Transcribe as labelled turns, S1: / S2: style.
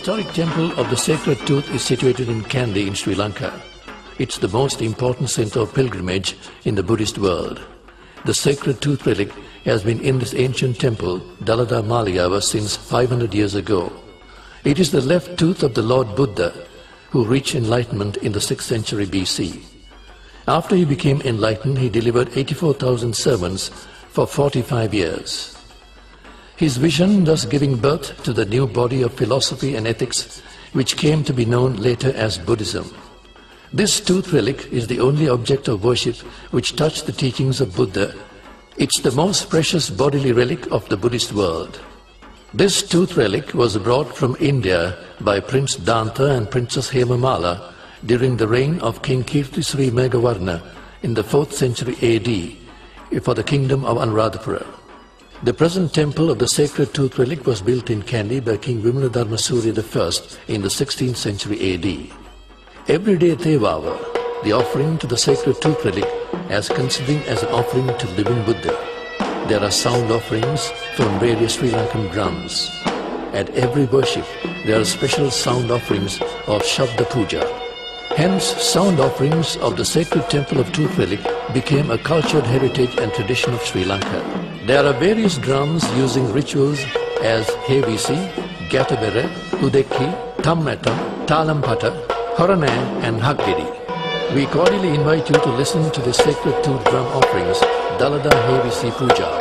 S1: historic temple of the Sacred Tooth is situated in Kandy in Sri Lanka. It's the most important center of pilgrimage in the Buddhist world. The Sacred Tooth relic has been in this ancient temple, Dalada Maliyava, since 500 years ago. It is the left tooth of the Lord Buddha, who reached enlightenment in the 6th century BC. After he became enlightened, he delivered 84,000 sermons for 45 years. His vision thus giving birth to the new body of philosophy and ethics, which came to be known later as Buddhism. This tooth relic is the only object of worship which touched the teachings of Buddha. It's the most precious bodily relic of the Buddhist world. This tooth relic was brought from India by Prince Danta and Princess Hemamala during the reign of King Kirtisri Meghavarna in the 4th century AD for the kingdom of Anuradhapura. The present temple of the Sacred Tooth relic was built in Kandy by King Vimaladharma Surya I in the 16th century AD. Every day Tevava, the offering to the Sacred Tooth relic, as considering as an offering to living Buddha. There are sound offerings from various Sri Lankan drums. At every worship, there are special sound offerings of Shabda Puja. Hence, sound offerings of the Sacred Temple of Tooth relic became a cultured heritage and tradition of Sri Lanka. There are various drums using rituals as Hevisi, Gatabere, Udekki, Tammetam, Talampata, Horane and Haggidi. We cordially invite you to listen to the Sacred Tooth drum offerings, Dalada Hevisi Puja.